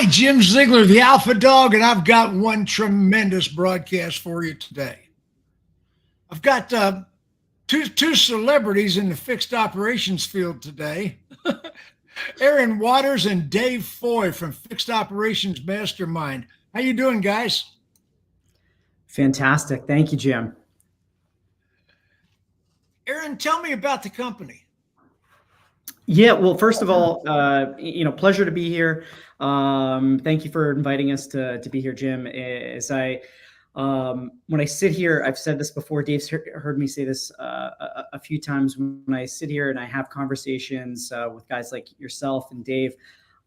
Jim Ziegler, the Alpha Dog, and I've got one tremendous broadcast for you today. I've got two celebrities in the fixed operations field today. Aaron Waters and Dave Foy from Fixed Operations Mastermind. How you doing, guys? Fantastic. Thank you, Jim. Aaron, tell me about the company. Yeah, well, first of all, pleasure to be here. Thank you for inviting us to be here, Jim. When I sit here, I've said this before, Dave's heard me say this a few times. When I sit here and I have conversations with guys like yourself and Dave,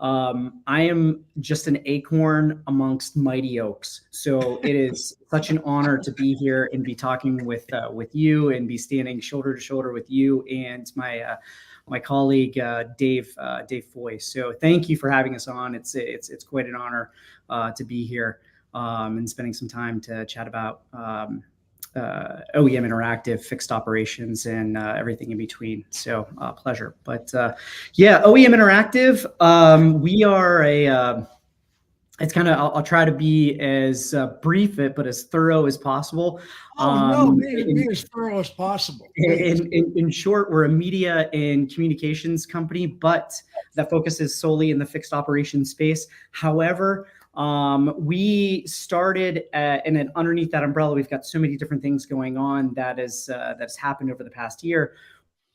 I am just an acorn amongst mighty oaks. So it is such an honor to be here and be talking with you and be standing shoulder to shoulder with you and my colleague Dave Foy. So thank you for having us on. It's quite an honor to be here and spending some time to chat about OEM Interactive, fixed operations, and everything in between. So pleasure. But yeah, OEM Interactive, we are it's kind of, I'll try to be as brief but as thorough as possible. Be as thorough as possible. In short, we're a media and communications company, but that focuses solely in the fixed operations space. However, we started and then underneath that umbrella, we've got so many different things going on that's happened over the past year.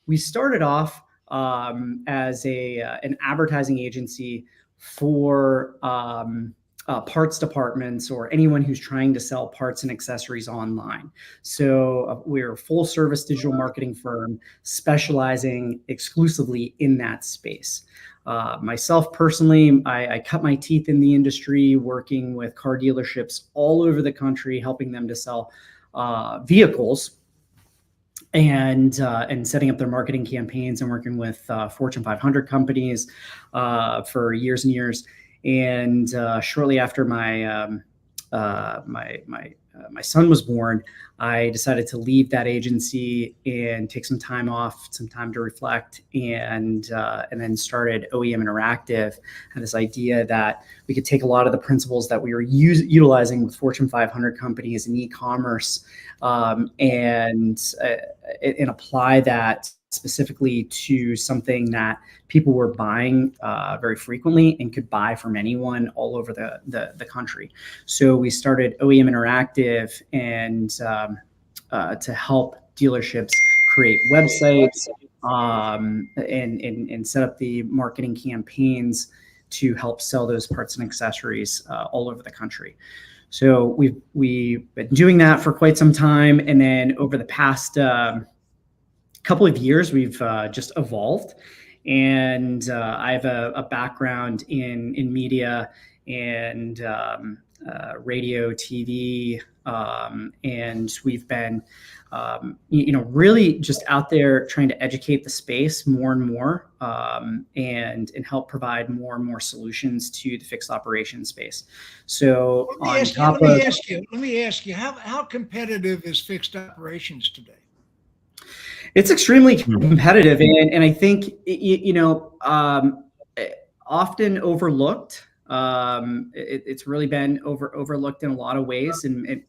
We started off as an advertising agency for parts departments or anyone who's trying to sell parts and accessories online. So we're a full service digital marketing firm specializing exclusively in that space. Myself personally, I cut my teeth in the industry working with car dealerships all over the country, helping them to sell vehicles and setting up their marketing campaigns and working with Fortune 500 companies for years and years. And shortly after my son was born, I decided to leave that agency and take some time off, some time to reflect, and then started OEM Interactive. Had this idea that we could take a lot of the principles that we were utilizing with Fortune 500 companies in e-commerce and apply that specifically to something that people were buying very frequently and could buy from anyone all over the country. So we started OEM Interactive and to help dealerships create websites and set up the marketing campaigns to help sell those parts and accessories all over the country. So we've been doing that for quite some time, and then over the past couple of years, we've just evolved. And I have a background in media and radio, TV, and we've been, really just out there trying to educate the space more and more, and help provide more and more solutions to the fixed operations space. So let me ask you, how competitive is fixed operations today? It's extremely competitive, and I think often overlooked. It's really been overlooked in a lot of ways, in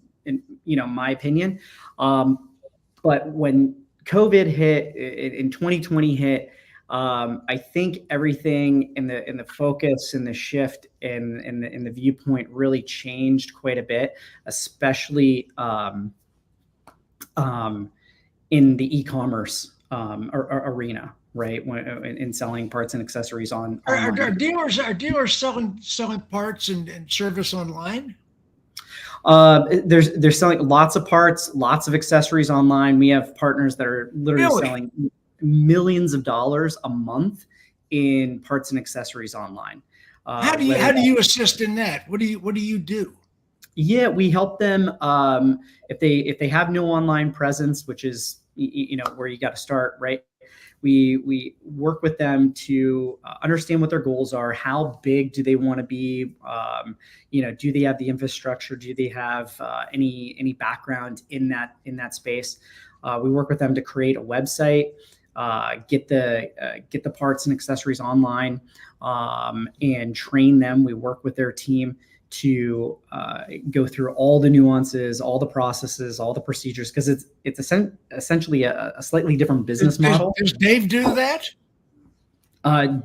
my opinion. But when COVID hit, in 2020 hit, I think everything in the focus and the shift and the viewpoint really changed quite a bit, especially in the e-commerce arena, right? In selling parts and accessories on. Are dealers selling parts and service online? They're selling lots of parts, lots of accessories online. We have partners that are literally selling millions of dollars a month in parts and accessories online. How do you assist in that? What do you do? Yeah, we help them if they have no online presence, which is where you got to start, right? We work with them to understand what their goals are. How big do they want to be? Do they have the infrastructure? Do they have any background in that space? We work with them to create a website. get the parts and accessories online, and train them. We work with their team to go through all the nuances, all the processes, all the procedures, because it's essentially a slightly different business model. Does Dave do that?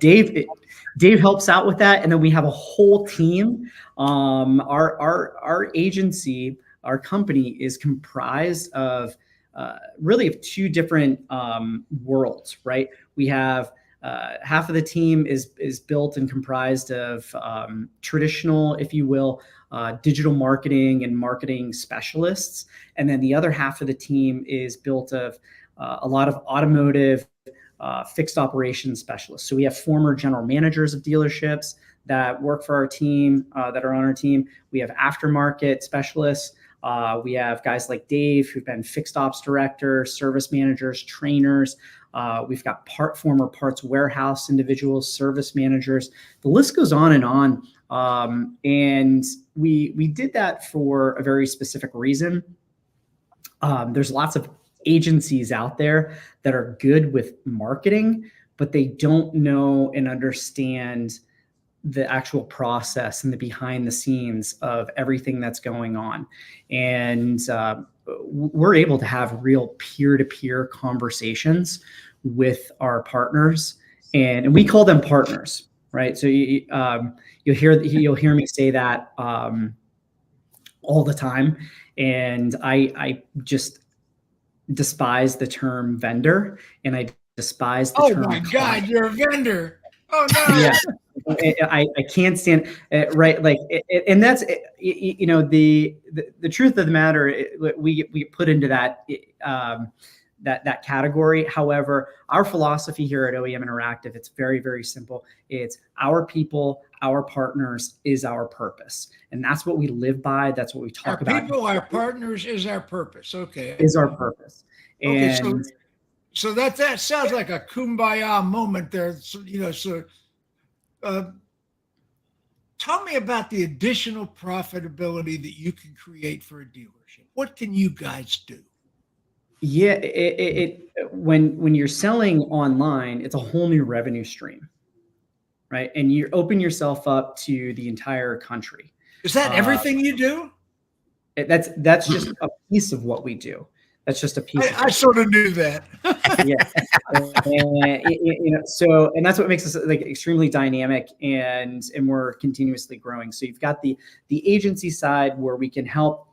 Dave helps out with that, and then we have a whole team. Our agency, our company, is comprised of really of two different worlds, right? We have half of the team is built and comprised of traditional, if you will, digital marketing and marketing specialists, and then the other half of the team is built of a lot of automotive fixed operations specialists. So we have former general managers of dealerships that work for our team, that are on our team. We have aftermarket specialists. We have guys like Dave, who've been fixed ops director, service managers, trainers. We've got former parts warehouse individuals, service managers. The list goes on and on. And we did that for a very specific reason. There's lots of agencies out there that are good with marketing, but they don't know and understand the actual process and the behind the scenes of everything that's going on. And we're able to have real peer-to-peer conversations with our partners, and we call them partners, right? So you'll hear me say that all the time, and I just despise the term vendor, and I despise the term. Oh my God, you're a vendor! Oh no! Yeah. I can't stand right, like, and that's the truth of the matter. We put into that that category. However, our philosophy here at OEM Interactive, it's very, very simple. It's our people, our partners is our purpose, and that's what we live by. That's what we talk about. Our people, our partners is our purpose. Okay, is our purpose. Okay, and so that sounds like a kumbaya moment there. So, tell me about the additional profitability that you can create for a dealership. What can you guys do? Yeah, when you're selling online, it's a whole new revenue stream, right? And you open yourself up to the entire country. Is that everything you do? That's just a piece of what we do. That's just a piece. I sort of knew that. Yeah, so, and that's what makes us like extremely dynamic, and we're continuously growing. So you've got the agency side where we can help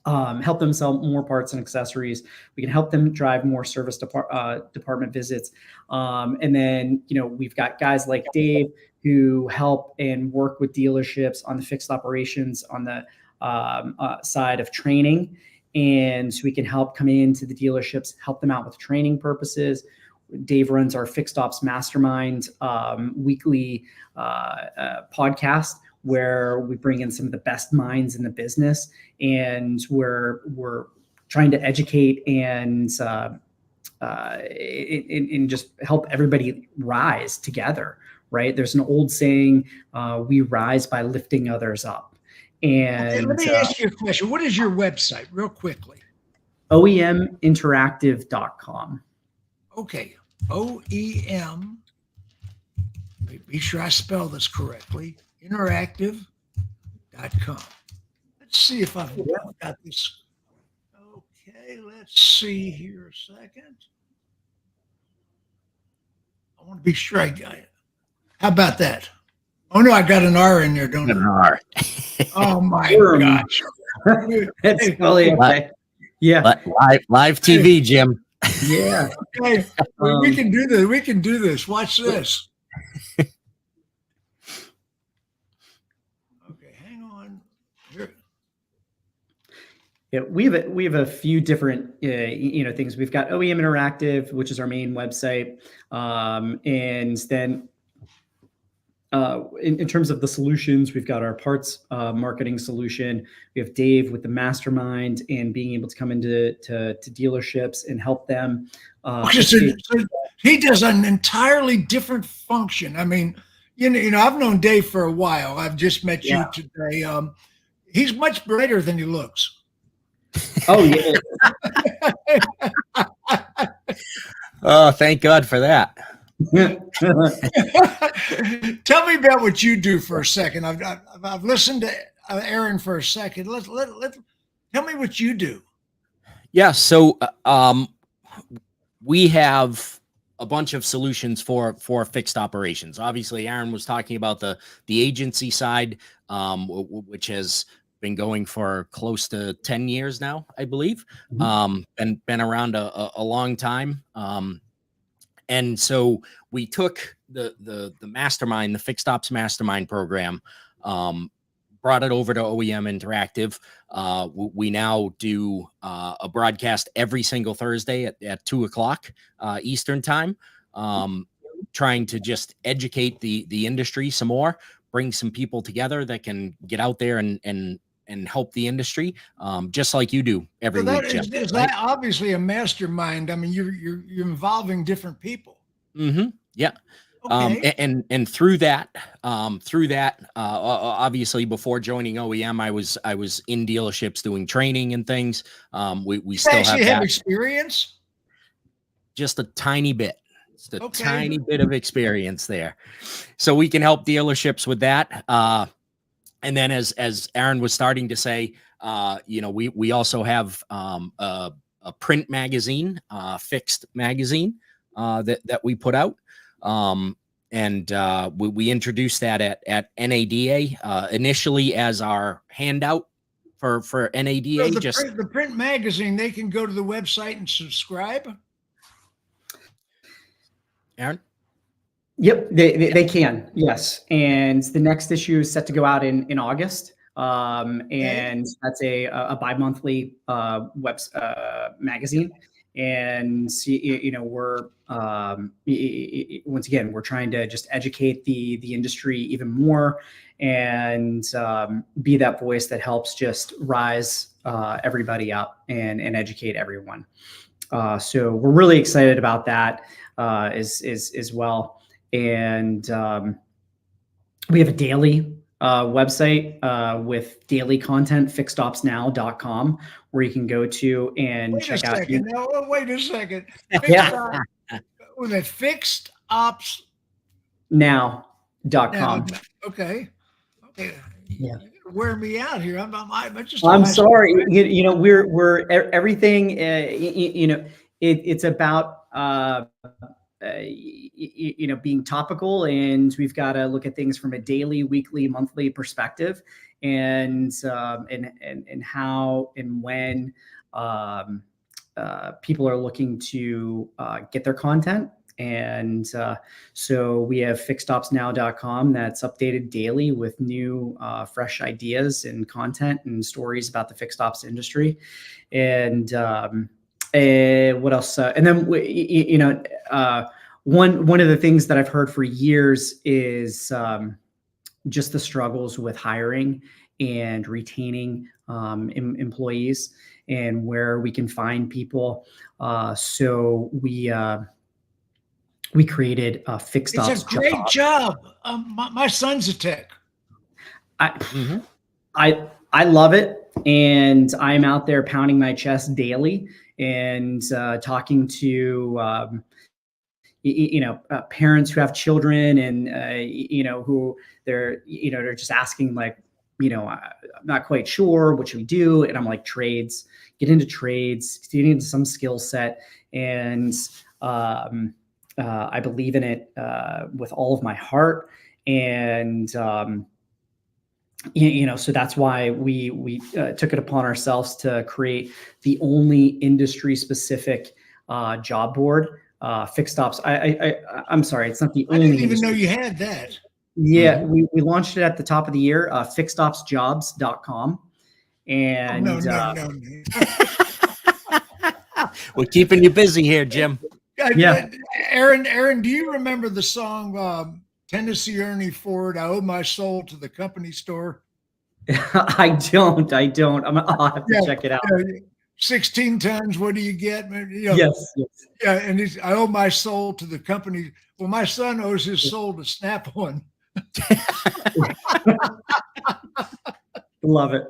them sell more parts and accessories. We can help them drive more service department visits. And then, we've got guys like Dave who help and work with dealerships on the fixed operations on the side of training. And so we can help come into the dealerships, help them out with training purposes. Dave runs our Fixed Ops Mastermind weekly podcast, where we bring in some of the best minds in the business, and we're trying to educate and just help everybody rise together, right? There's an old saying, we rise by lifting others up. And let me ask you a question. What is your website, real quickly? OEMinteractive.com. Okay, OEM. Be sure I spell this correctly. Interactive.com. Let's see if I've got this. Okay, let's see here a second. I want to be sure I got it. How about that? Oh no, I got an R in there, don't I? An R. Oh my gosh. That's probably okay. Yeah. Live TV, Jim. Yeah. Okay. We can do this. We can do this. Watch this. Okay, hang on. Here. Yeah, we have a few different things. We've got OEM Interactive, which is our main website, and then in terms of the solutions, we've got our parts marketing solution. We have Dave with the mastermind and being able to come into dealerships and help them. So he does an entirely different function. I mean, I've known Dave for a while. I've just met you today. He's much brighter than he looks. Oh yeah. Oh, thank God for that. Tell me about what you do for a second. I've listened to Aaron for a second. Tell me what you do. Yeah. So, we have a bunch of solutions for fixed operations. Obviously, Aaron was talking about the agency side, which has been going for close to 10 years now, I believe. Been around a long time. And so we took the mastermind, the fixed ops mastermind program, brought it over to OEM Interactive. We now do a broadcast every single Thursday at 2:00 Eastern time, trying to just educate the industry some more, bring some people together that can get out there and help the industry, just like you do every So week, Jim. is Right? that obviously a mastermind? I mean, you're involving different people. Yeah. Okay. And through that, obviously before joining OEM, I was in dealerships doing training and things. We You still actually have have that, experience. just a tiny bit, just a Okay. tiny bit of experience there. So we can help dealerships with that. And then as Aaron was starting to say, we also have a print magazine, Fixed magazine, that we put out. And we introduced that at NADA initially as our handout for NADA. So the print magazine, they can go to the website and subscribe. Aaron? Yep, they can. Yes. And the next issue is set to go out in August. And that's a bi-monthly magazine. And we're once again, we're trying to just educate the industry even more and be that voice that helps just rise everybody up and educate everyone. So we're really excited about that as well. And we have a daily website with daily content, fixedopsnow.com, where you can go to and check out. Wait a second. Yeah. Was it fixed ops now.com? Okay. Yeah. Wear me out here. I'm sorry. We're everything. It's about being topical, and we've got to look at things from a daily, weekly, monthly perspective, and how and when people are looking to get their content. And so we have fixedopsnow.com that's updated daily with new fresh ideas and content and stories about the fixed ops industry. And what else? And then one of the things that I've heard for years is just the struggles with hiring and retaining employees, and where we can find people. So we created a fixed ops. It's a great job. My son's a tech. I love it, and I'm out there pounding my chest daily and talking to parents who have children, and who they're just asking, like, I'm not quite sure what should we do, and I'm like, get into trades, get into some skill set, and I believe in it with all of my heart. And so that's why we took it upon ourselves to create the only industry specific job board, Fixed Ops. I'm sorry, it's not the only. I didn't even know you had that. Yeah, we launched it at the top of the year, fixedopsjobs.com. And no. We're keeping you busy here, Jim. Yeah. Aaron, do you remember the song Tennessee Ernie Ford, I Owe My Soul to the Company Store? I don't. I'll have to check it out. 16 tons, what do you get? Yes. Yeah, and I owe my soul to the company. Well, my son owes his soul to Snap-on. Love it.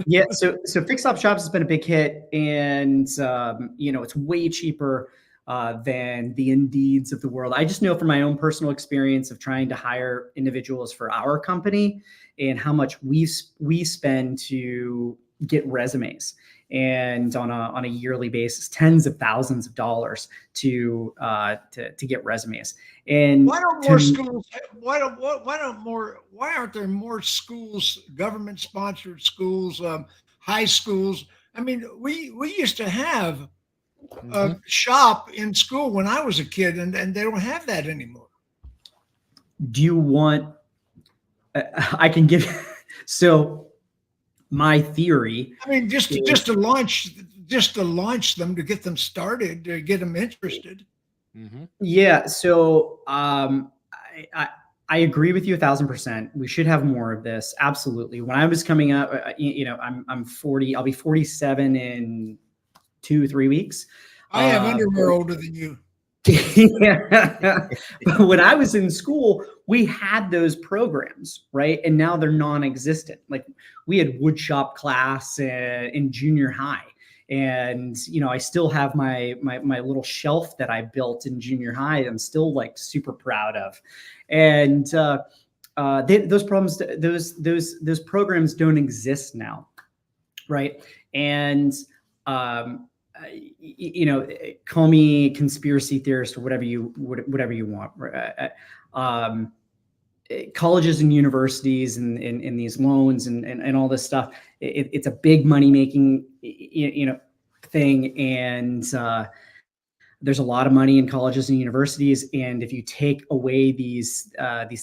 Yeah, so Fixed Op Shops has been a big hit, and it's way cheaper than the Indeeds of the world. I just know from my own personal experience of trying to hire individuals for our company and how much we spend to get resumes, and on a yearly basis, tens of thousands of dollars to get resumes. And why don't more schools? Why aren't there more schools, government sponsored schools, high schools? I mean, we used to have a shop in school when I was a kid, and they don't have that anymore. Do you want? I can give. So, my theory. I mean, just to launch them, to get them started, to get them interested. Yeah. So, I agree with you 1,000%. We should have more of this. Absolutely. When I was coming up, I'm 40. I'll be 47 in 2-3 weeks. I have underwear older than you. Yeah. But when I was in school, we had those programs, right? And now they're non-existent. Like, we had woodshop class in junior high. And, I still have my little shelf that I built in junior high. I'm still like super proud of. And those programs don't exist now, right? And call me conspiracy theorist or whatever you want. Colleges and universities and these loans and all this stuff, it's a big money making thing, and there's a lot of money in colleges and universities. And if you take away these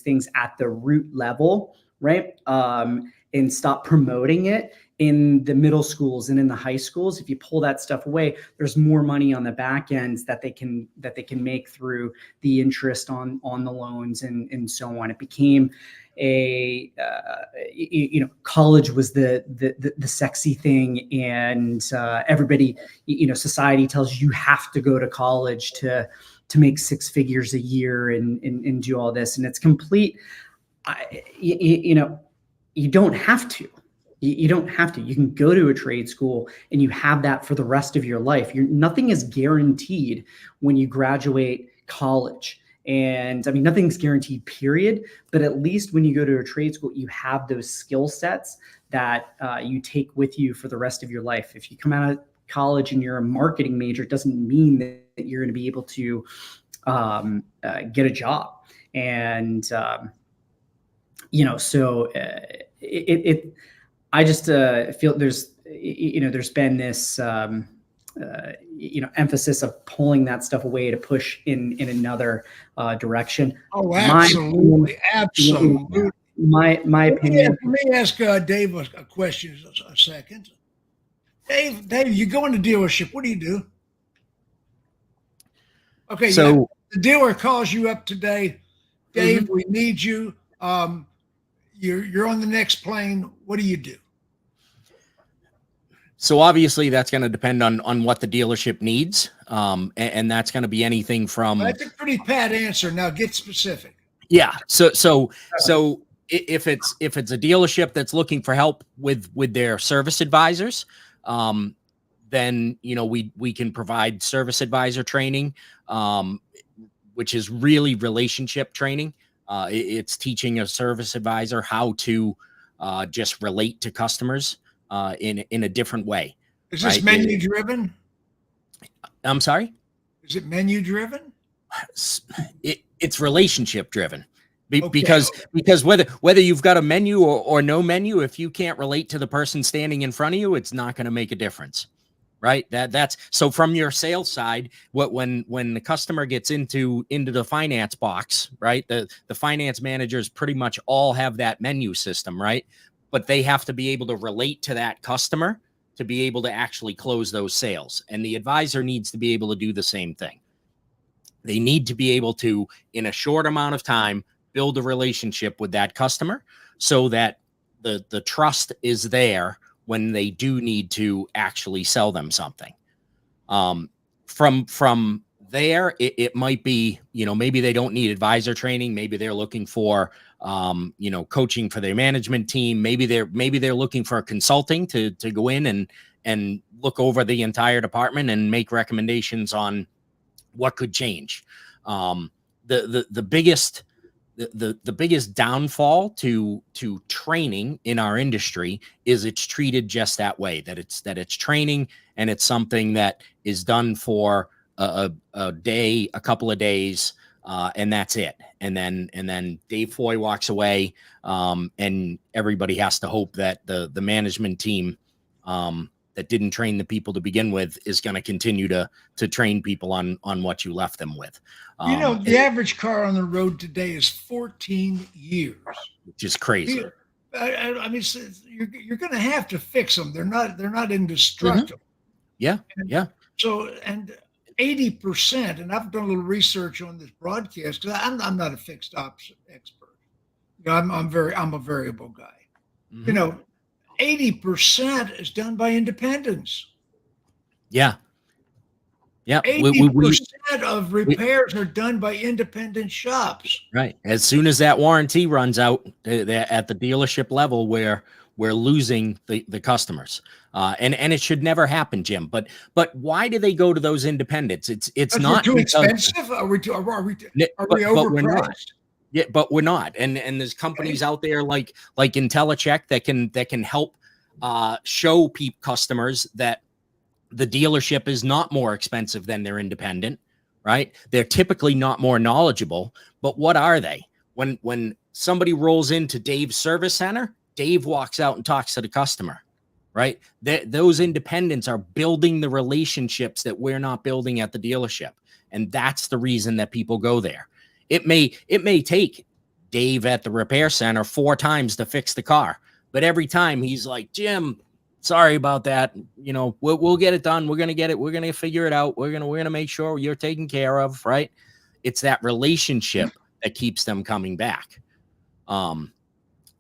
things at the root level, right, and stop promoting it in the middle schools and in the high schools, if you pull that stuff away, there's more money on the back ends that they can make through the interest on the loans and so on. It became college was the sexy thing, and everybody, society tells you have to go to college to make 6 figures a year and do all this, and it's complete. You don't have to. You don't have to. You can go to a trade school and you have that for the rest of your life. Nothing is guaranteed when you graduate college. And I mean, nothing's guaranteed, period. But at least when you go to a trade school, you have those skill sets that you take with you for the rest of your life. If you come out of college and you're a marketing major, it doesn't mean that you're going to be able to get a job. And, I just feel there's been this emphasis of pulling that stuff away to push in another direction. Oh, absolutely, absolutely. My opinion. Let me ask Dave a question a second. Dave, you go in the dealership. What do you do? Okay, so the dealer calls you up today. Dave, we need you. You're on the next plane. What do you do? So obviously that's going to depend on what the dealership needs. And that's going to be anything from. That's a pretty pat answer. Now get specific. Yeah. So if it's a dealership that's looking for help with their service advisors, then, we can provide service advisor training, which is really relationship training. It's teaching a service advisor how to just relate to customers in a different way. Is this menu driven? I'm sorry? Is it menu driven? It's relationship driven. Because whether you've got a menu or no menu, if you can't relate to the person standing in front of you, it's not going to make a difference. Right. That's so from your sales side, when the customer gets into the finance box, right? The finance managers pretty much all have that menu system, right? But they have to be able to relate to that customer to be able to actually close those sales. And the advisor needs to be able to do the same thing. They need to be able to, in a short amount of time, build a relationship with that customer so that the trust is there when they do need to actually sell them something. From there, it might be, maybe they don't need advisor training. Maybe they're looking for, coaching for their management team. Maybe they're looking for consulting to go in and look over the entire department and make recommendations on what could change. The biggest downfall to training in our industry is it's treated just that way, that it's training and it's something that is done for a day, a couple of days, and that's it. And then Dave Foy walks away, and everybody has to hope that the management team that didn't train the people to begin with is going to continue to train people on what you left them with. The average car on the road today is 14 years, which is crazy. I mean, you're going to have to fix them. They're not indestructible. Yeah. So, and 80%, and I've done a little research on this broadcast because I'm not a fixed ops expert. I'm a variable guy. 80% is done by independents. Yeah. 80% of repairs are done by independent shops. Right. As soon as that warranty runs out at the dealership level, we're losing the customers. And it should never happen, Jim. But why do they go to those independents? It's not too expensive. Are we overpriced? Yeah, but we're not. And there's companies out there like IntelliCheck that can help show customers that the dealership is not more expensive than their independent, right? They're typically not more knowledgeable, but what are they? When somebody rolls into Dave's service center, Dave walks out and talks to the customer, right? Those independents are building the relationships that we're not building at the dealership. And that's the reason that people go there. It may take Dave at the repair center 4 times to fix the car, but every time he's like, Jim, sorry about that. We'll get it done. We're going to get it. We're going to figure it out. We're going to make sure you're taken care of. Right. It's that relationship that keeps them coming back. And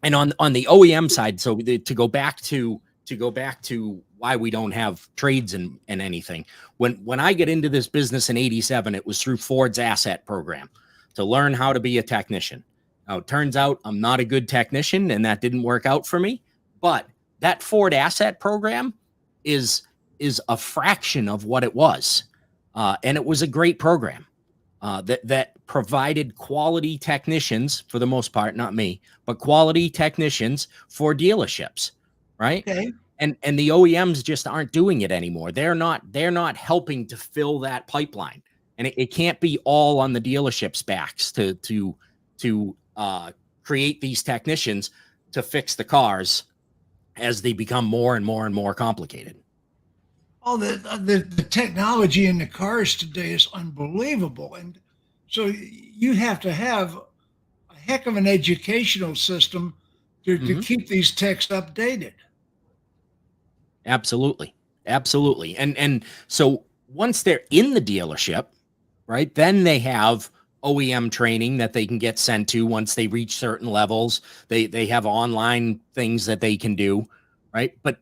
on the OEM side, so to go back to why we don't have trades and anything, when I get into this business in 87, it was through Ford's asset program to learn how to be a technician. Now, it turns out I'm not a good technician and that didn't work out for me, but that Ford asset program is a fraction of what it was. And it was a great program that provided quality technicians, for the most part, not me, but quality technicians for dealerships, right? Okay. And the OEMs just aren't doing it anymore. They're not helping to fill that pipeline. And it can't be all on the dealerships' backs to create these technicians to fix the cars as they become more and more and more complicated. Oh, the technology in the cars today is unbelievable. And so you have to have a heck of an educational system to keep these techs updated. Absolutely. And so once they're in the dealership, right, then they have OEM training that they can get sent to once they reach certain levels. They have online things that they can do, right? But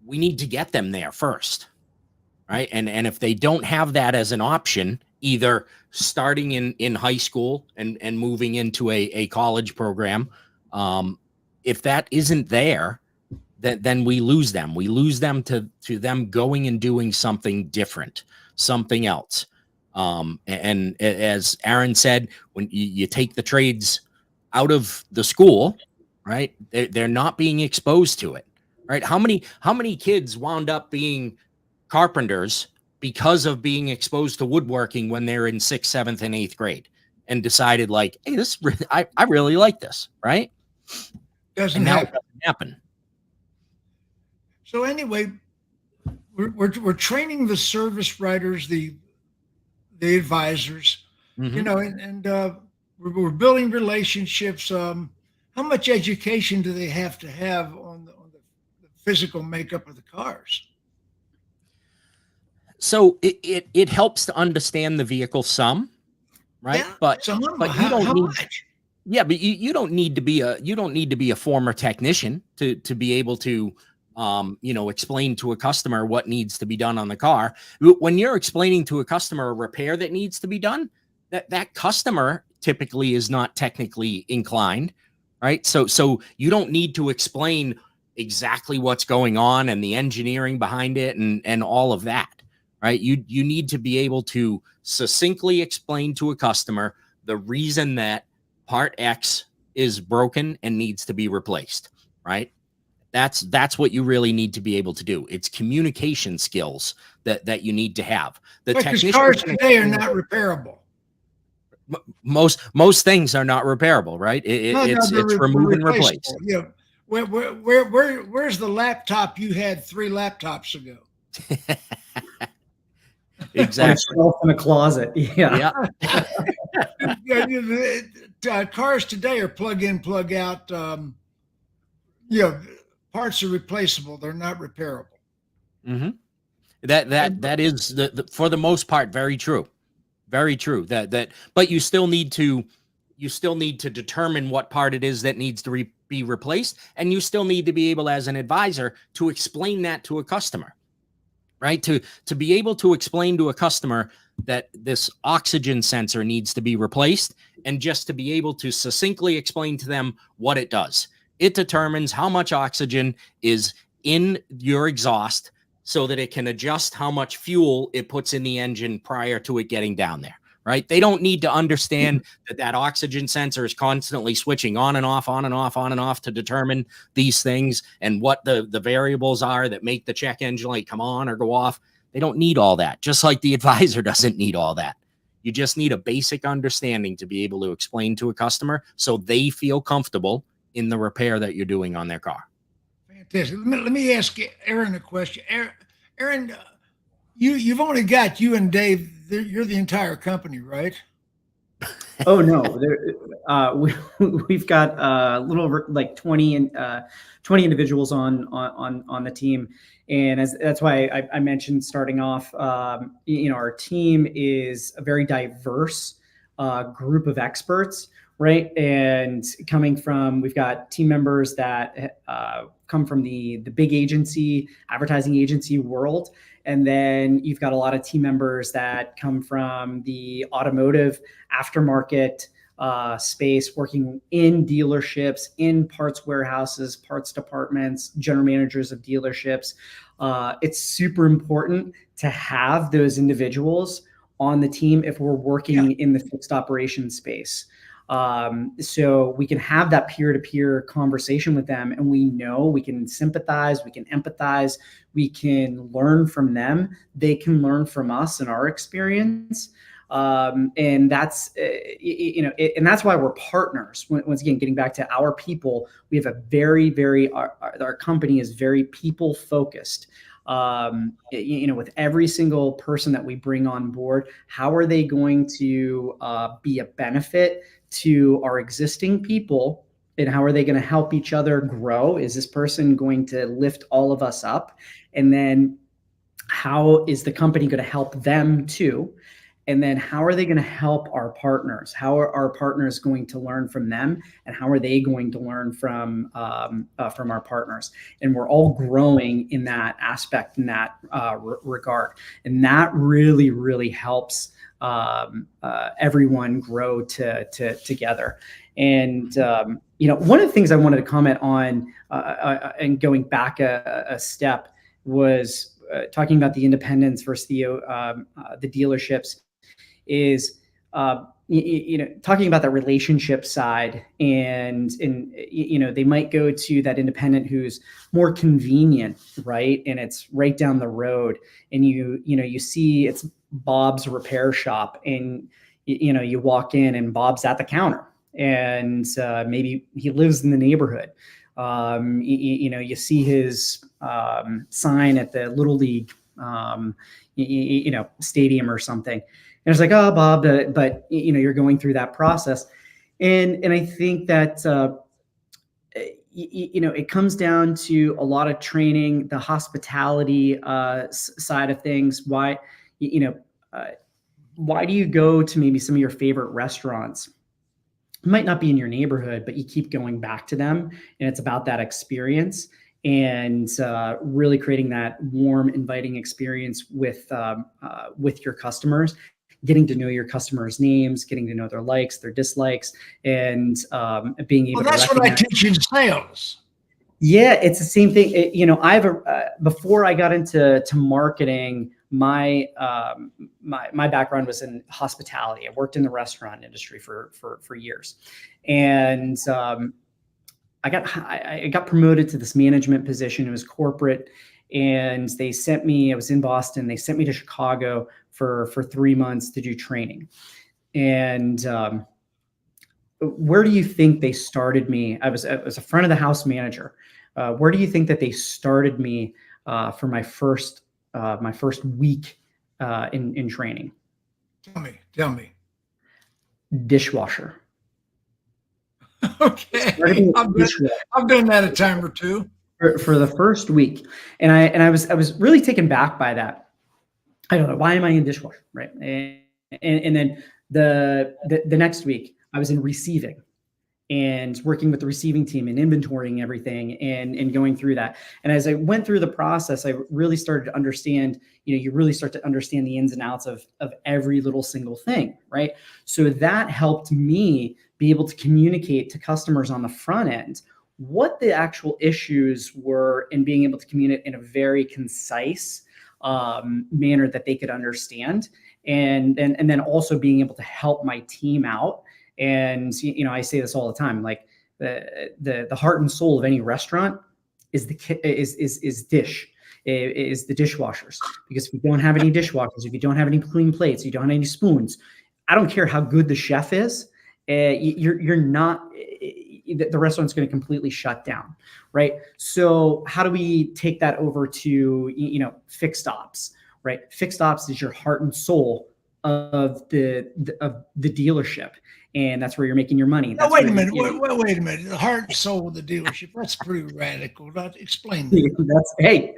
we need to get them there first, right? And if they don't have that as an option, either starting in high school and moving into a college program, if that isn't there, then we lose them. We lose them to them going and doing something different, something else. And as Aaron said, when you take the trades out of the school, right, they're not being exposed to it, right? How many kids wound up being carpenters because of being exposed to woodworking when they're in 6th, 7th, and 8th grade and decided like, hey, I really like this, right? Doesn't happen. happen. So anyway, we're training the service writers, the advisors, and we're building relationships. How much education do they have to have on the physical makeup of the cars? So it helps to understand the vehicle some, right? Yeah, but some, but you how don't need, much? Yeah, but you don't need to be a former technician to be able to explain to a customer what needs to be done on the car. When you're explaining to a customer a repair that needs to be done, that customer typically is not technically inclined, right? So you don't need to explain exactly what's going on and the engineering behind it and all of that, right? You need to be able to succinctly explain to a customer the reason that part X is broken and needs to be replaced, right? That's what you really need to be able to do. It's communication skills that you need to have. The Because technician cars today are not repairable. most things are not repairable, right? It's remove and replace. Yeah. Where's the laptop you had 3 laptops ago? Exactly. On a shelf in a closet. Yeah. Cars today are plug in, plug out. Parts are replaceable. They're not repairable. Mm-hmm. That is for the most part very true. Very true. But you still need to determine what part it is that needs to be replaced, and you still need to be able, as an advisor, to explain that to a customer, right? To be able to explain to a customer that this oxygen sensor needs to be replaced, and just to be able to succinctly explain to them what it does. It determines how much oxygen is in your exhaust so that it can adjust how much fuel it puts in the engine prior to it getting down there, right? They don't need to understand that oxygen sensor is constantly switching on and off, on and off, on and off to determine these things and what the variables are that make the check engine light come on or go off. They don't need all that, just like the advisor doesn't need all that. You just need a basic understanding to be able to explain to a customer so they feel comfortable in the repair that you're doing on their car. Fantastic. Let me ask Aaron a question. Aaron, you've only got you and Dave. You're the entire company, right? Oh no, we've got a little over like 20 individuals on the team, and that's why I mentioned starting off. Our team is a very diverse group of experts, right? And we've got team members that come from the big advertising agency world. And then you've got a lot of team members that come from the automotive aftermarket space, working in dealerships, in parts warehouses, parts departments, general managers of dealerships. It's super important to have those individuals on the team if we're working in the fixed operations space. So we can have that peer-to-peer conversation with them, and we know we can sympathize, we can empathize, we can learn from them. They can learn from us and our experience. And that's, and that's why we're partners. Once again, getting back to our people, we have a our company is very people focused. With every single person that we bring on board, how are they going to be a benefit to our existing people, and how are they going to help each other grow? Is this person going to lift all of us up? And then how is the company going to help them too? And then how are they going to help our partners? How are our partners going to learn from them? And how are they going to learn from our partners? And we're all growing in that aspect, in that regard. And that really, really helps everyone grow together. And, one of the things I wanted to comment on and going back a step was talking about the independents versus the dealerships is, talking about the relationship side, and they might go to that independent who's more convenient, right? And it's right down the road, and you see it's Bob's repair shop, and you walk in and Bob's at the counter, and maybe he lives in the neighborhood. You see his sign at the Little League, stadium or something. And it's like, oh, Bob, but you're going through that process. And I think that, it comes down to a lot of training, the hospitality side of things. Why do you go to maybe some of your favorite restaurants? It might not be in your neighborhood, but you keep going back to them, and it's about that experience. and really creating that warm, inviting experience with your customers, getting to know your customers' names, getting to know their likes, their dislikes, and being able Well, that's to what I recognize. teach in sales. Yeah, it's the same thing. Before I got into marketing, my background was in hospitality. I worked in the restaurant industry for years, and I got promoted to this management position. It was corporate, and they sent me. I was in Boston. They sent me to Chicago for 3 months to do training, and where do you think they started me? I was a front of the house manager. Where do you think that they started me for my first week in training? Tell me. Dishwasher. Okay, I've done that a time or two for the first week, and I was really taken back by that. I don't know, why am I in dishwasher, right? And then the next week I was in receiving, and working with the receiving team and inventorying everything and going through that. And as I went through the process, I really started to understand, you really start to understand the ins and outs of every little single thing, right? So that helped me be able to communicate to customers on the front end what the actual issues were, and being able to communicate in a very concise manner that they could understand. And then also being able to help my team out. And, I say this all the time, like the heart and soul of any restaurant is the dishwashers. Because if you don't have any dishwashers, if you don't have any clean plates, you don't have any spoons, I don't care how good the chef is, you're not, the restaurant's going to completely shut down, right? So how do we take that over to, fixed ops, right? Fixed ops is your heart and soul of the dealership. And that's where you're making your money. Now, wait a minute. Wait a minute. The heart and soul of the dealership. That's pretty radical. Explain that.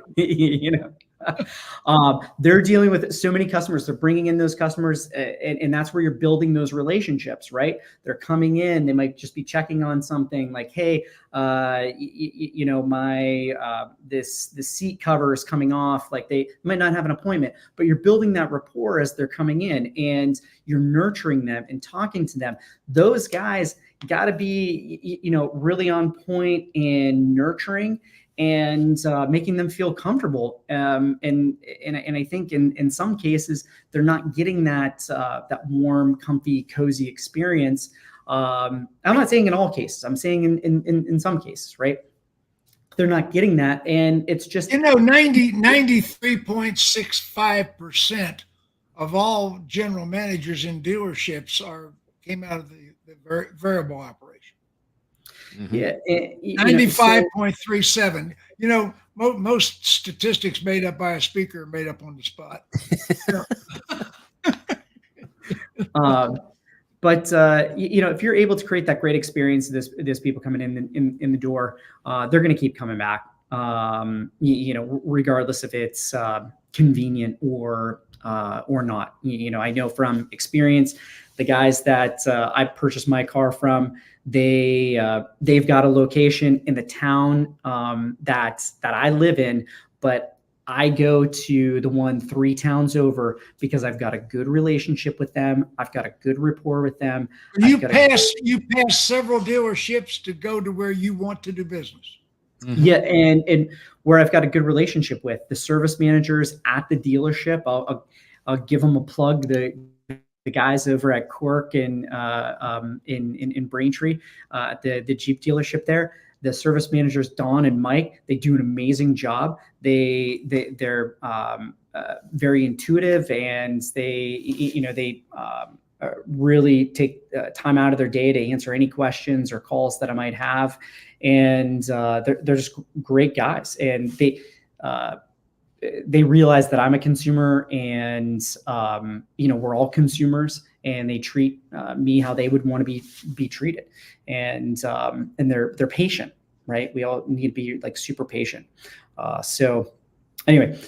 They're dealing with so many customers. They're bringing in those customers, and that's where you're building those relationships, right? They're coming in. They might just be checking on something like, hey, this seat cover is coming off. Like, they might not have an appointment, but you're building that rapport as they're coming in, and you're nurturing them and talking to them. Those guys got to be, really on point and nurturing, and making them feel comfortable. And I think in some cases they're not getting that warm, comfy, cozy experience. I'm not saying in all cases. I'm saying in some cases, right? They're not getting that, and it's just 93.65% of all general managers in dealerships came out of the variable operation. Mm-hmm. Yeah, 95.37. Most statistics made up by a speaker are made up on the spot. But if you're able to create that great experience, there's people coming in the door, they're going to keep coming back, regardless if it's convenient or not. I know from experience, the guys that I purchased my car from, they've got a location in the town that I live in, but I go to the one 3 towns over because I've got a good relationship with them. I've got a good rapport with them. You pass several dealerships to go to where you want to do business. Mm-hmm. Yeah, and where I've got a good relationship with the service managers at the dealership, I'll give them a plug. The guys over at Cork and in Braintree, the Jeep dealership there, the service managers Don and Mike, they do an amazing job. They're very intuitive, and they really take time out of their day to answer any questions or calls that I might have, and they're just great guys, and they realize that I'm a consumer, and we're all consumers, and they treat me how they would want to be treated, and they're patient, right? We all need to be like super patient. So anyway,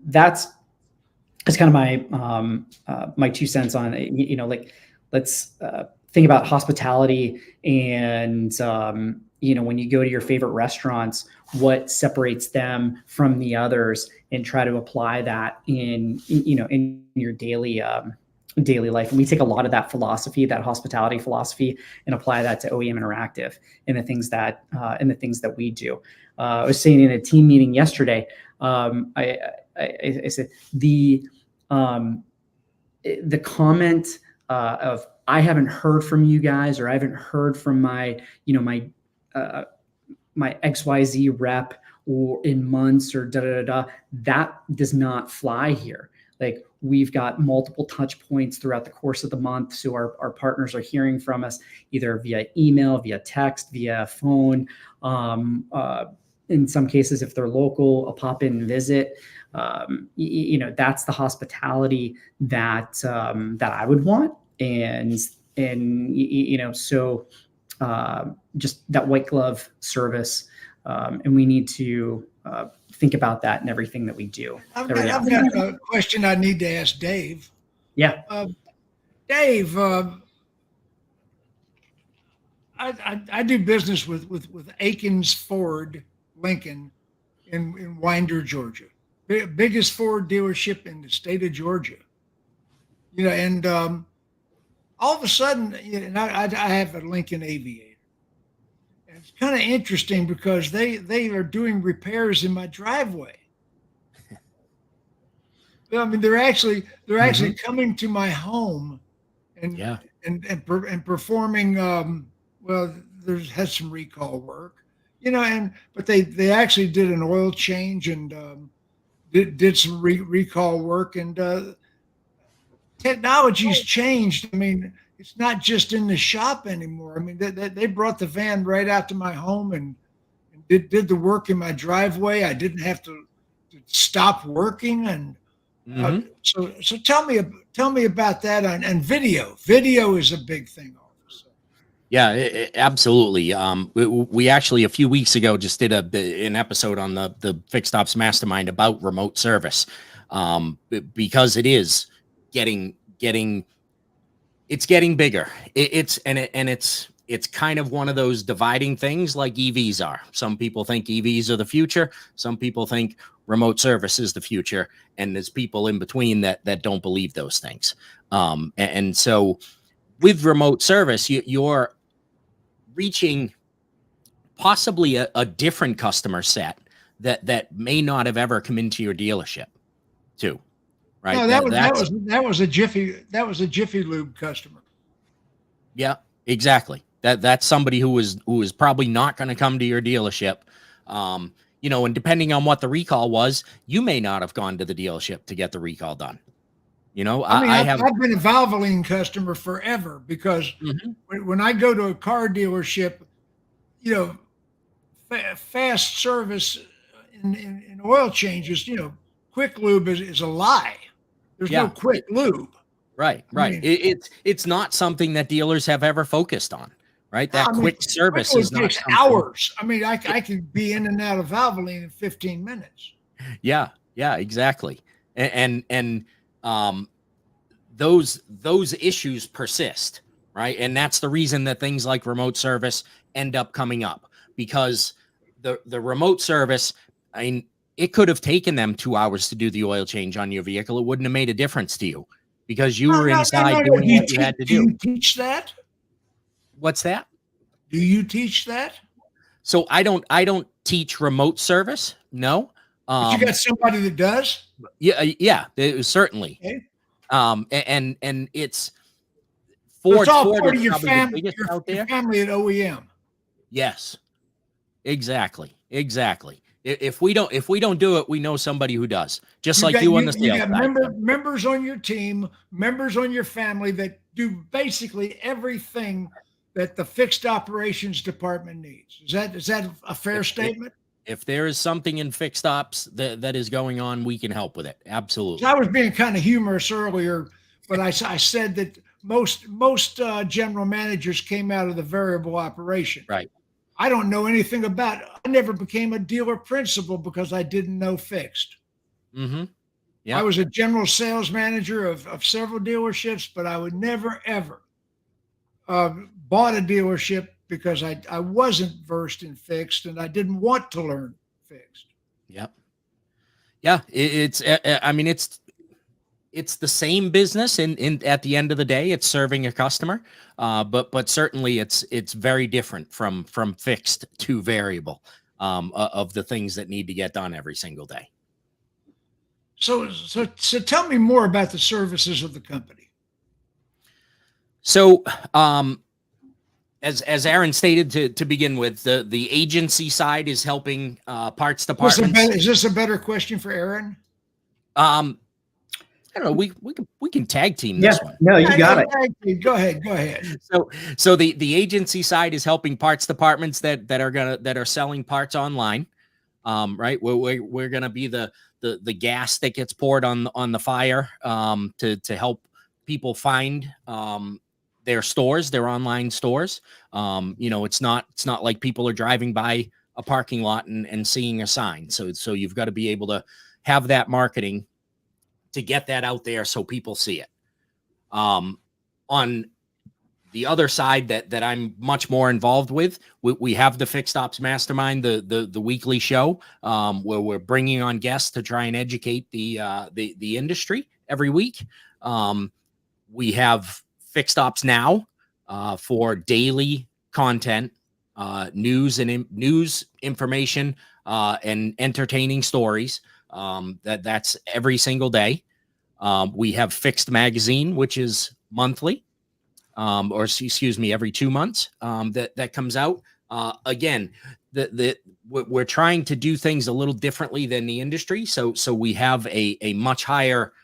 that's kind of my my 2 cents on let's think about hospitality and when you go to your favorite restaurants, what separates them from the others, and try to apply that in your daily life. And we take a lot of that philosophy, that hospitality philosophy, and apply that to OEM Interactive and the things that we do. I was saying in a team meeting yesterday, I said the comment of, I haven't heard from you guys, or I haven't heard from my XYZ rep or in months, or that does not fly here. Like, we've got multiple touch points throughout the course of the month. So our partners are hearing from us either via email, via text, via phone. In some cases, if they're local, a pop in and visit. That's the hospitality that I would want. And so just that white glove service. And we need to think about that in everything that we do. I've got a question I need to ask Dave. Yeah. Dave, I do business with Akins Ford Lincoln in Winder, Georgia, biggest Ford dealership in the state of Georgia. And all of a sudden, I have a Lincoln Aviator. And it's kind of interesting because they are doing repairs in my driveway. I mean, they're actually coming to my home and performing. There's had some recall work, but they actually did an oil change and did some recall work, and technology's changed. I mean, it's not just in the shop anymore. I mean, they brought the van right out to my home and did the work in my driveway. I didn't have to stop working, and so tell me about that. And video is a big thing. Yeah, absolutely. We actually a few weeks ago just did an episode on the Fixed Ops Mastermind about remote service, because it is getting bigger. It's kind of one of those dividing things like EVs are. Some people think EVs are the future. Some people think remote service is the future. And there's people in between that don't believe those things. And so with remote service, you're reaching possibly a different customer set that may not have ever come into your dealership too. Right. No, that was a Jiffy Lube customer. Yeah, exactly. That's somebody who was probably not going to come to your dealership. And depending on what the recall was, you may not have gone to the dealership to get the recall done. I've been a Valvoline customer forever because when I go to a car dealership, fast service in oil changes, quick lube is a lie. There's no quick lube. Right. I mean, it's not something that dealers have ever focused on, right? That quick service is not takes hours. I mean, I could be in and out of Valvoline in 15 minutes. Yeah, exactly. And those issues persist, right? And that's the reason that things like remote service end up coming up, because the remote service, I mean, it could have taken them 2 hours to do the oil change on your vehicle. It wouldn't have made a difference to you because you were inside doing what you had to do. Do you teach that? What's that? Do you teach that? So I don't teach remote service. No. But you got somebody that does? Yeah, certainly. Okay. And it's Ford. It's all Ford part is of your probably family, the biggest out there. your family at OEM. Yes, exactly. If we don't do it, we know somebody who does. Just like you on the sales. You got members on your team, members on your family that do basically everything that the fixed operations department needs. Is that a fair statement? If there is something in fixed ops that is going on, we can help with it. Absolutely. I was being kind of humorous earlier, but I said that most general managers came out of the variable operation. Right. I don't know anything about it. I never became a dealer principal because I didn't know fixed. Mm-hmm. Yeah. I was a general sales manager of several dealerships, but I would never, ever bought a dealership because I wasn't versed in fixed and I didn't want to learn fixed. Yep. Yeah. I mean, it's the same business in at the end of the day, it's serving a customer. But certainly it's very different from fixed to variable, of the things that need to get done every single day. So tell me more about the services of the company. So, as Aaron stated to begin with, the agency side is helping parts departments. Is this a better question for Aaron? I don't know. We can tag team this one. No, you got it. Go ahead. So the agency side is helping parts departments that are selling parts online. Right. We're gonna be the gas that gets poured on the fire, to help people find their online stores. It's not like people are driving by a parking lot and seeing a sign. So you've got to be able to have that marketing to get that out there so people see it. On the other side that I'm much more involved with, we have the Fixed Ops Mastermind, the weekly show, where we're bringing on guests to try and educate the industry every week. We have Fixed Ops Now, for daily content, news information, and entertaining stories. That's every single day. We have Fixed Magazine, which is monthly, or excuse me, every 2 months, that comes out. Again, we're trying to do things a little differently than the industry. So we have a much higher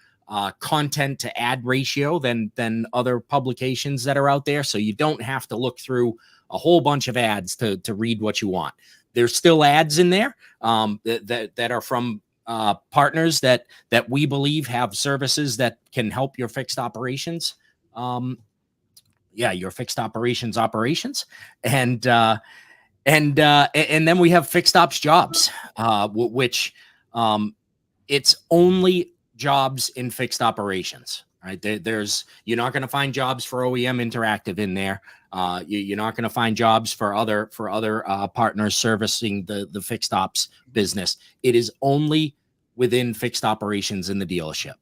content to ad ratio than other publications that are out there. So you don't have to look through a whole bunch of ads to read what you want. There's still ads in there, that are from partners that we believe have services that can help your fixed operations. Your fixed operations. And then we have Fixed Ops Jobs, which it's only jobs in fixed operations, right? You're not going to find jobs for OEM Interactive in there. You're not going to find jobs for other partners servicing the fixed ops business. It is only within fixed operations in the dealership.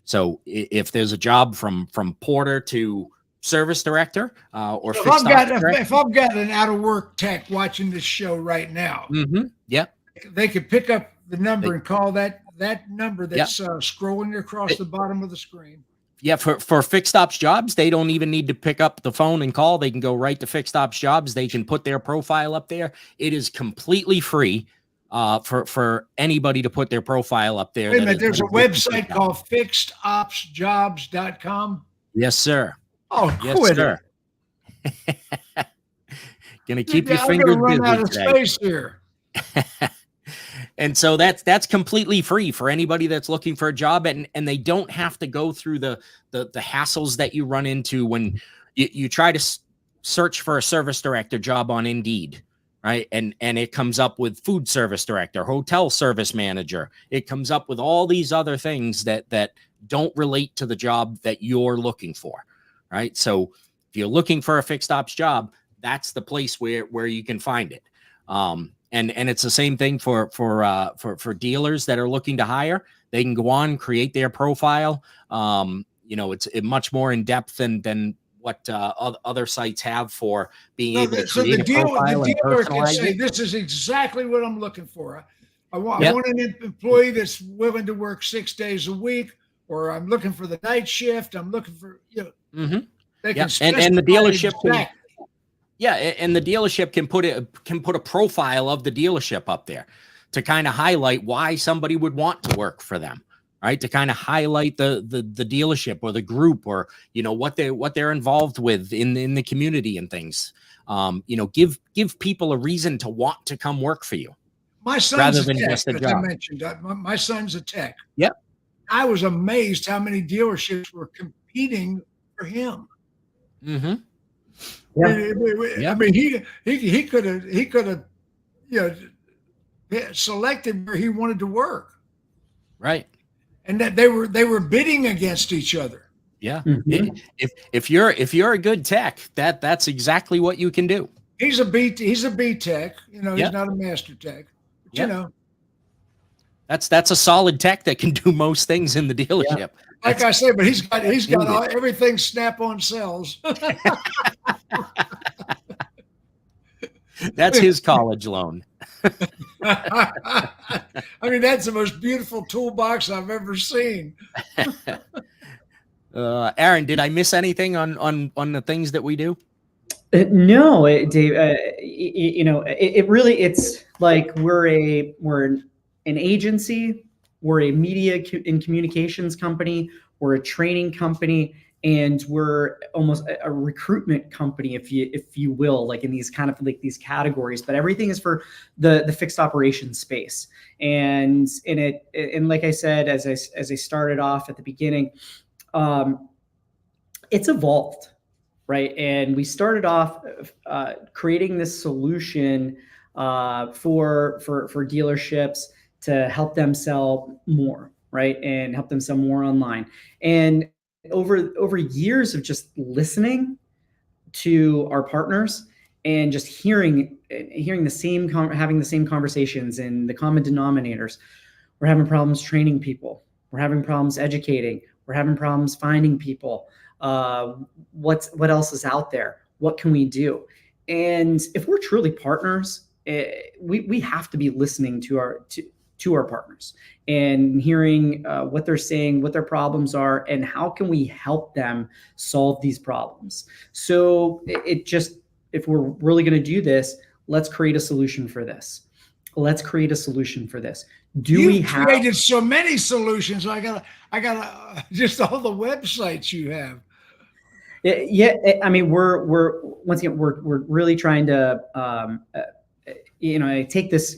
So if there's a job from porter to service director, or So fixed ops director, if I've got an out of work tech watching this show right now, they could pick up the number and call that number that's scrolling across the bottom of the screen. Yeah, for Fixed Ops Jobs, they don't even need to pick up the phone and call. They can go right to Fixed Ops Jobs. They can put their profile up there. It is completely free for anybody to put their profile up there. Wait a minute, there's a website called fixedopsjobs.com. Yes, sir. Oh, yes, sir. Gonna keep your fingers busy out of today. Space here. And so that's completely free for anybody that's looking for a job, and they don't have to go through the hassles that you run into when you try to search for a service director job on Indeed, right? And it comes up with food service director, hotel service manager. It comes up with all these other things that don't relate to the job that you're looking for, right? So if you're looking for a fixed ops job, that's the place where you can find it. And it's the same thing for dealers that are looking to hire. They can go on, create their profile. It's much more in depth than what other sites have for being able to create a profile. The dealer can say, "This is exactly what I'm looking for. I want an employee that's willing to work 6 days a week, or I'm looking for the night shift. I'm looking for They can and the dealership exactly. And the dealership can put a profile of the dealership up there to kind of highlight why somebody would want to work for them, right? To kind of highlight the dealership or the group, or what they're involved with in the community and things. Give people a reason to want to come work for you. My son's a tech, as I mentioned. My son's a tech. Yep. I was amazed how many dealerships were competing for him. Mm-hmm. Yeah. I mean, he could have selected where he wanted to work, right? And that they were bidding against each other. Yeah. Mm-hmm. If you're a good tech, that's exactly what you can do. he's a B tech. You know, he's not a master tech. But, you know, that's a solid tech that can do most things in the dealership. Like I said, but he's got everything Snap-on sells. That's his college loan. I mean, that's the most beautiful toolbox I've ever seen. Aaron, did I miss anything on the things that we do? No, Dave. You know, it's like we're an agency, we're a media and communications company, we're a training company, and we're almost a recruitment company, if you will, like in these kind of like these categories. But everything is for the fixed operations space. And like I said, as I started off at the beginning, it's evolved, right? And we started off creating this solution for dealerships to help them sell more, right? And help them sell more online. And over years of just listening to our partners and just hearing the same, having the same conversations and the common denominators, we're having problems training people. We're having problems educating. We're having problems finding people. What else is out there? What can we do? And if we're truly partners, we have to be listening to our partners and hearing what they're saying, what their problems are, and how can we help them solve these problems. So if we're really going to do this, let's create a solution for this. Let's create a solution for this. You've created so many solutions. I gotta just all the websites you have. Yeah, I mean, we're once again, we're really trying to, I take this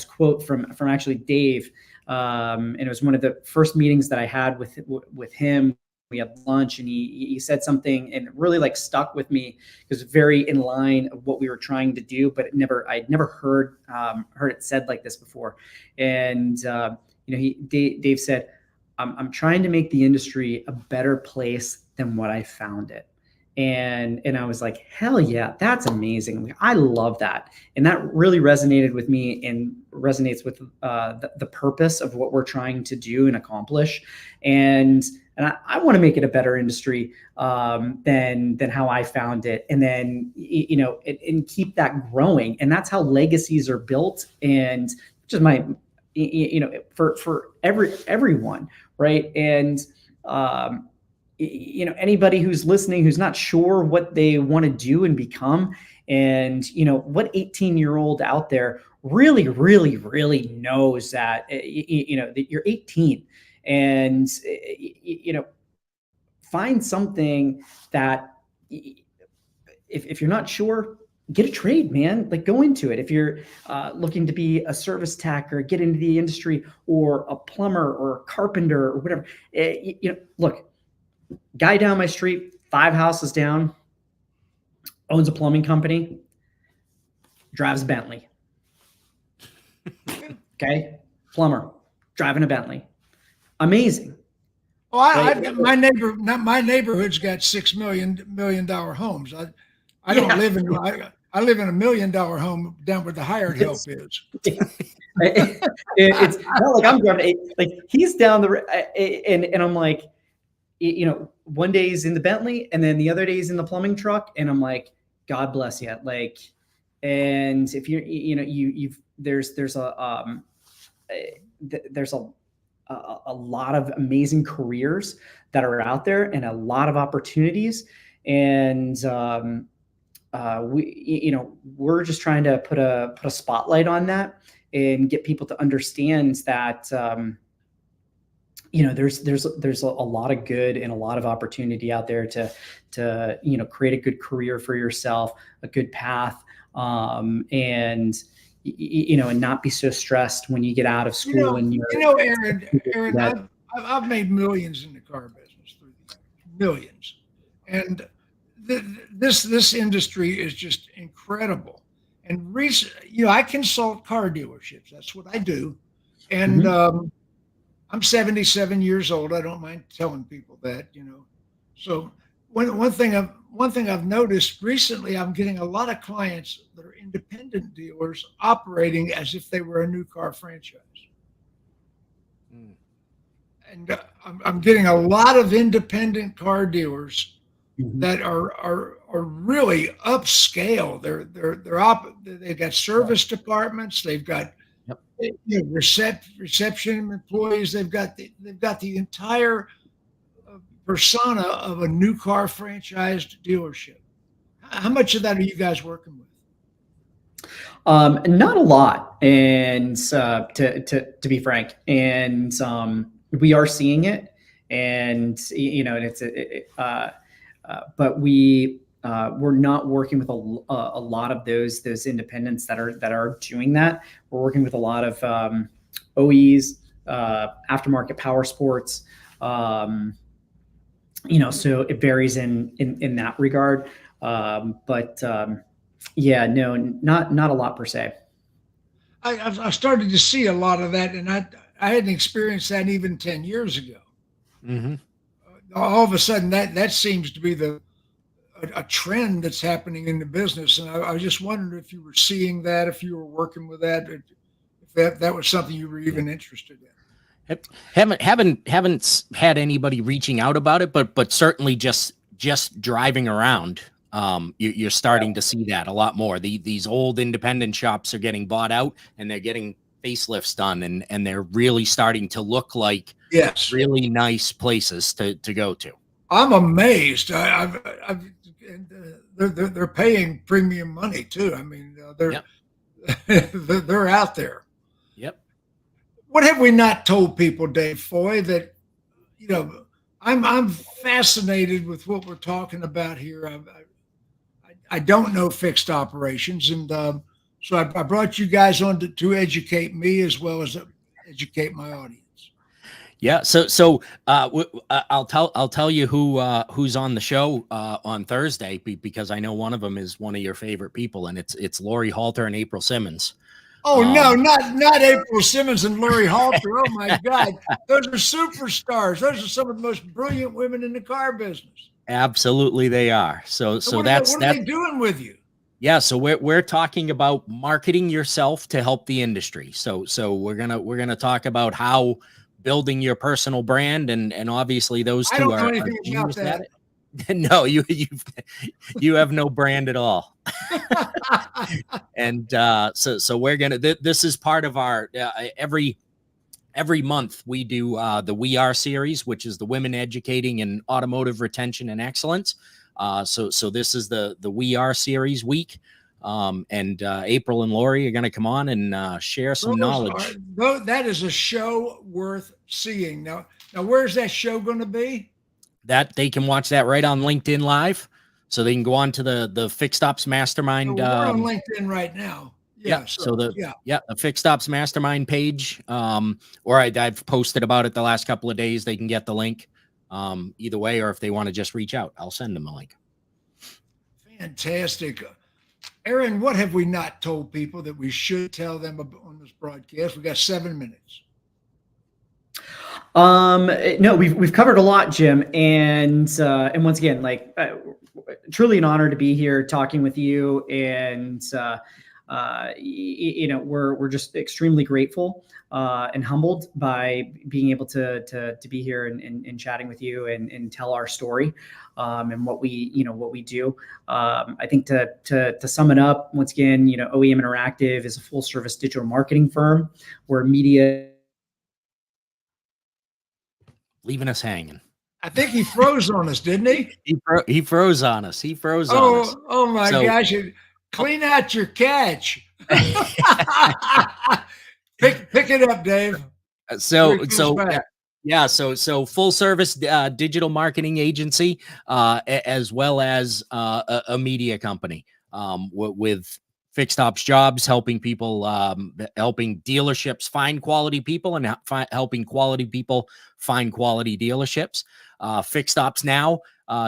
quote from actually Dave, and it was one of the first meetings that I had with him. We had lunch, and he said something, and it really like stuck with me because it's very in line of what we were trying to do, but I'd never heard it said like this before. And Dave said, I'm trying to make the industry a better place than what I found it. And I was like, hell yeah, that's amazing. I love that. And that really resonated with me and resonates with the purpose of what we're trying to do and accomplish. And I want to make it a better industry than how I found it. And then, and keep that growing. And that's how legacies are built. And just for everyone, right? And, anybody who's listening, who's not sure what they want to do and become, and, what 18-year-old out there really, really, really knows that, that you're 18 and, find something that if you're not sure, get a trade, man. Like, go into it. If you're looking to be a service tech or get into the industry, or a plumber or a carpenter or whatever, look, guy down my street, 5 houses down, owns a plumbing company, drives a Bentley. Okay, plumber driving a Bentley, amazing. Well, my neighborhood's got $6 million homes. I don't live in. I live in $1 million home down where the hired help is. It's not like I'm driving. Like, he's down and I'm like, one day he's in the Bentley, and then the other day he's in the plumbing truck, and I'm like, God bless you. Like, and if there's a lot of amazing careers that are out there and a lot of opportunities. And we're just trying to put a spotlight on that and get people to understand that there's a lot of good and a lot of opportunity out there to create a good career for yourself, a good path, and not be so stressed when you get out of school. Aaron, I've made millions in the car business through the years, millions, and this industry is just incredible. And I consult car dealerships. That's what I do, and I'm 77 years old. I don't mind telling people that, So one thing I've noticed recently, I'm getting a lot of clients that are independent dealers operating as if they were a new car franchise. Mm. And I'm getting a lot of independent car dealers Mhm. that are really upscale. They've got service departments. They've got Yep. reception employees. They've got the entire persona of a new car franchised dealership. How much of that are you guys working with? Not a lot, and to be frank, and we are seeing it, and and but we're not working with a lot of those independents that are doing that. We're working with a lot of OEs, aftermarket power sports. So it varies in that regard. But yeah, no, not a lot per se. I started to see a lot of that, and I hadn't experienced that even 10 years ago. Mm-hmm. All of a sudden, that seems to be a trend that's happening in the business, and I just wondered if you were seeing that, if you were working with that, if that was something you were even interested in. Haven't had anybody reaching out about it, but certainly just driving around, you're starting to see that a lot more. These old independent shops are getting bought out, and they're getting facelifts done, and they're really starting to look like Yes, really nice places to go to. I'm amazed. They're paying premium money too. I mean, Yep. they're out there. Yep. What have we not told people, Dave Foy, that I'm fascinated with what we're talking about here. I don't know fixed operations, and so I brought you guys on to educate me as well as educate my audience. Yeah. So I'll tell you who's on the show on Thursday, because I know one of them is one of your favorite people, and it's Lori Halter and April Simmons. Oh no, not April Simmons and Lori Halter. Oh my God, those are superstars. Those are some of the most brilliant women in the car business. Absolutely, they are. So what that's what are they doing with you? Yeah, so we're talking about marketing yourself to help the industry. So we're gonna talk about how building your personal brand, and obviously those I two don't know are anything about genius at that. it. No, you have no brand at all. And so we're gonna. This is part of our every month we do the We Are series, which is the Women Educating in Automotive Retention and Excellence. So this is the We Are series week. And April and Lori are going to come on and share some knowledge. That is a show worth seeing. Now, where's that show going to be? That they can watch that right on LinkedIn Live, so they can go on to the Fixed Ops Mastermind. We're on LinkedIn right now. Yeah. So the Fixed Ops Mastermind page, or I've posted about it the last couple of days. They can get the link either way, or if they want to just reach out, I'll send them a link. Fantastic. Aaron, what have we not told people that we should tell them on this broadcast? We got 7 minutes. No, we've covered a lot, Jim, and once again, truly an honor to be here talking with you, and we're just extremely grateful and humbled by being able to be here and chatting with you and tell our story and what we do. I think to sum it up, once again, OEM Interactive is a full service digital marketing firm where media. Leaving us hanging. I think he froze on us, didn't he? He froze on us. He froze on us. Oh my gosh! Clean out your catch. Pick it up, Dave. So full service digital marketing agency, as well as a media company with Fixed Ops Jobs, helping people, helping dealerships find quality people and helping quality people find quality dealerships. Fixed Ops Now,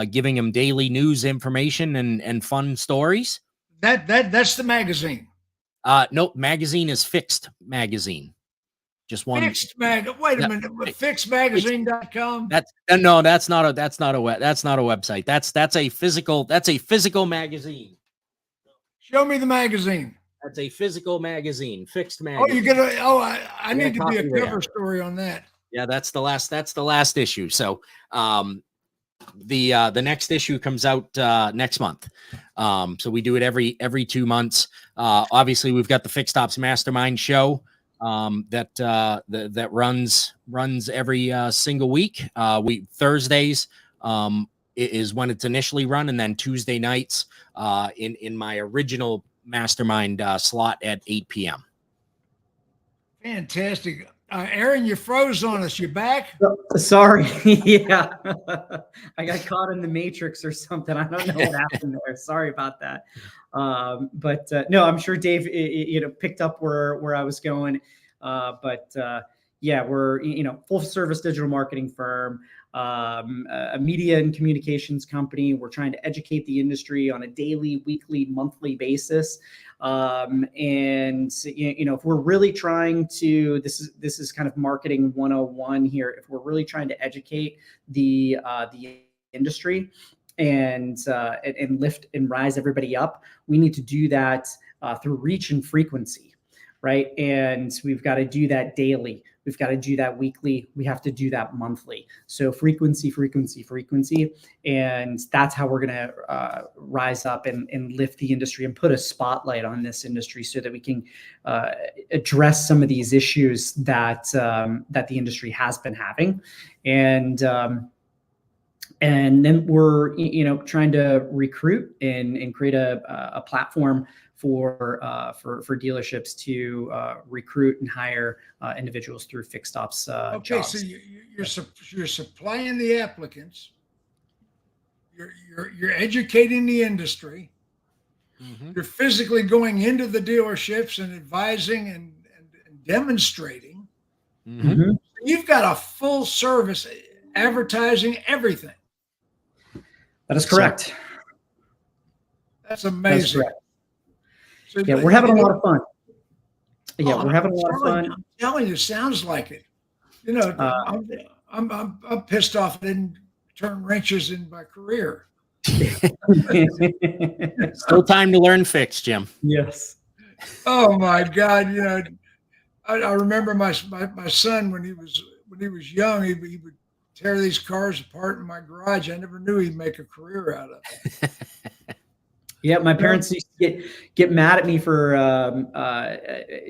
giving them daily news information and fun stories. That's the magazine. Nope, magazine is Fixed Magazine. Just one. Wait a minute. Fixedmagazine.com. No, that's not a website. That's a physical magazine. Show me the magazine. That's a physical magazine, Fixed Oh, magazine. you're gonna. Oh, I need to be a cover story on that. Yeah, that's the last issue. So, the next issue comes out next month. So we do it every 2 months. Obviously, we've got the Fixed Ops Mastermind show that runs every single week. Thursdays is when it's initially run, and then Tuesday nights in my original mastermind slot at 8 p.m. Fantastic. Aaron, you froze on us. You back? Sorry. Yeah. I got caught in the matrix or something. I don't know what happened there. Sorry about that. But no, I'm sure Dave, picked up where I was going. Yeah, we're, full service digital marketing firm, a media and communications company. We're trying to educate the industry on a daily, weekly, monthly basis. If we're really trying to, this is kind of marketing 101 here. If we're really trying to educate the industry and lift and rise everybody up, we need to do that through reach and frequency, right? And we've got to do that daily. We've got to do that weekly. We have to do that monthly. So frequency. And that's how we're going to rise up and lift the industry and put a spotlight on this industry so that we can address some of these issues that the industry has been having. And then we're, trying to recruit and create a platform for dealerships to recruit and hire individuals through Fixed Ops jobs. So you're supplying the applicants. You're educating the industry. Mm-hmm. You're physically going into the dealerships and advising and demonstrating. Mm-hmm. You've got a full service advertising everything. That is correct. That's amazing. That's so, yeah, we're having a lot of fun. Yeah, we're having a lot of fun. I'm telling you, sounds like it. I'm pissed off I didn't turn wrenches in my career. Still time to learn fix, Jim. Yes. Oh my God! I remember my son when he was young. He would tear these cars apart in my garage. I never knew he'd make a career out of it. Yeah, my parents used to get mad at me for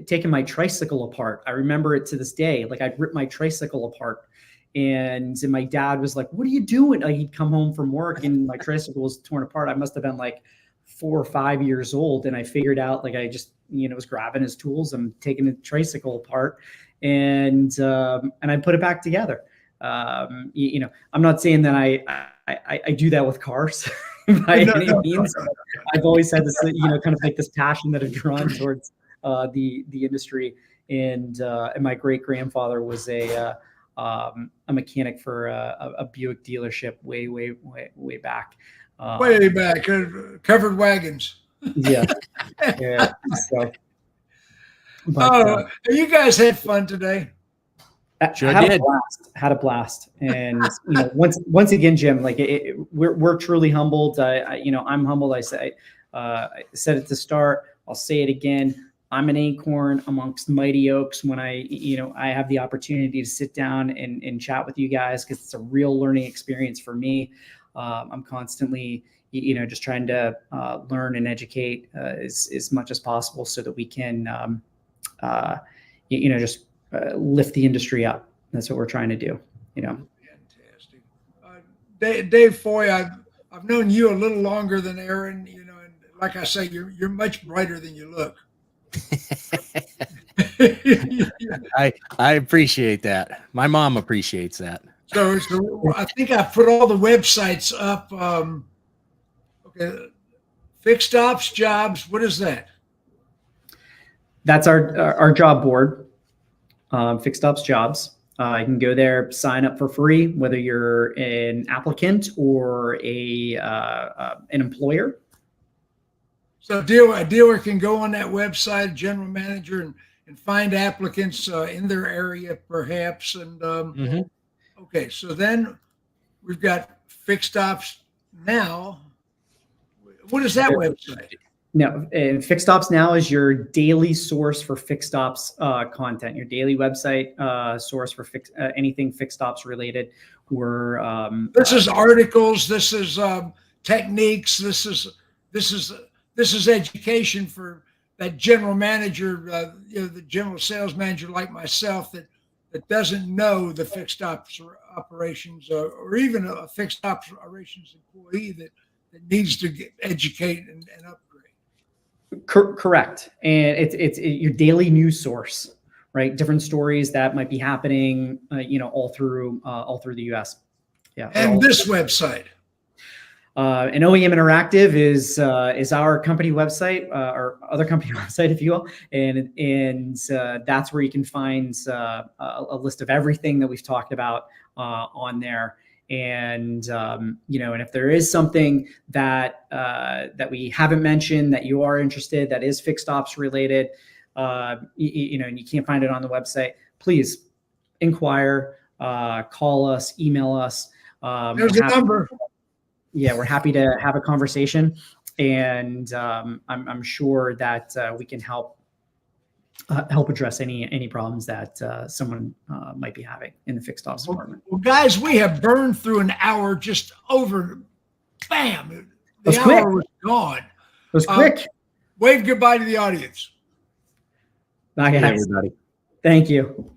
taking my tricycle apart. I remember it to this day. Like, I'd rip my tricycle apart, and my dad was like, "What are you doing?" Like, he'd come home from work and my tricycle was torn apart. I must have been like 4 or 5 years old, and I figured out, like, I just was grabbing his tools and taking the tricycle apart, and I put it back together. I'm not saying that I do that with cars by any means. I've always had this, kind of like this passion that I've drawn towards the industry. And my great grandfather was a mechanic for a Buick dealership way back. Way back, covered wagons. Yeah. Yeah. So, you guys had fun today. Sure had did. A blast. And once again, Jim, like we're truly humbled. I'm humbled. I said it to start. I'll say it again. I'm an acorn amongst mighty oaks when I have the opportunity to sit down and chat with you guys, because it's a real learning experience for me. I'm constantly, just trying to learn and educate as much as possible so that we can, just lift the industry up. That's what we're trying to do. Fantastic. Dave Foy, I've known you a little longer than Aaron. And like I say, you're much brighter than you look. I appreciate that. My mom appreciates that. So I think I put all the websites up. Okay, Fixed Ops Jobs. What is that? That's our job board. Fixed Ops Jobs. You can go there, sign up for free, whether you're an applicant or an employer. So a dealer can go on that website, general manager, and find applicants in their area, perhaps. And okay, so then we've got Fixed Ops Now. What is that website? No, and Fixed Ops Now is your daily source for Fixed Ops content, your daily website source for anything Fixed Ops related. This is articles. This is techniques. This is education for that general manager, the general sales manager like myself that doesn't know the fixed ops operations or even a fixed operations employee that needs to educate and upgrade. Correct, and it's your daily news source, right? Different stories that might be happening, all through the U.S. Yeah, and this website. And OEM Interactive is our company website, or other company website, if you will, and that's where you can find a list of everything that we've talked about on there. And and if there is something that we haven't mentioned that you are interested, that is fixed ops related, and you can't find it on the website, please inquire, call us, email us. There's a number. Yeah, we're happy to have a conversation, and I'm sure that we can help address any problems that someone might be having in the fixed ops department. Well, guys, we have burned through an hour just over. Bam! The hour quick. was gone. It was quick. Wave goodbye to the audience. Bye, guys. Everybody. Thank you.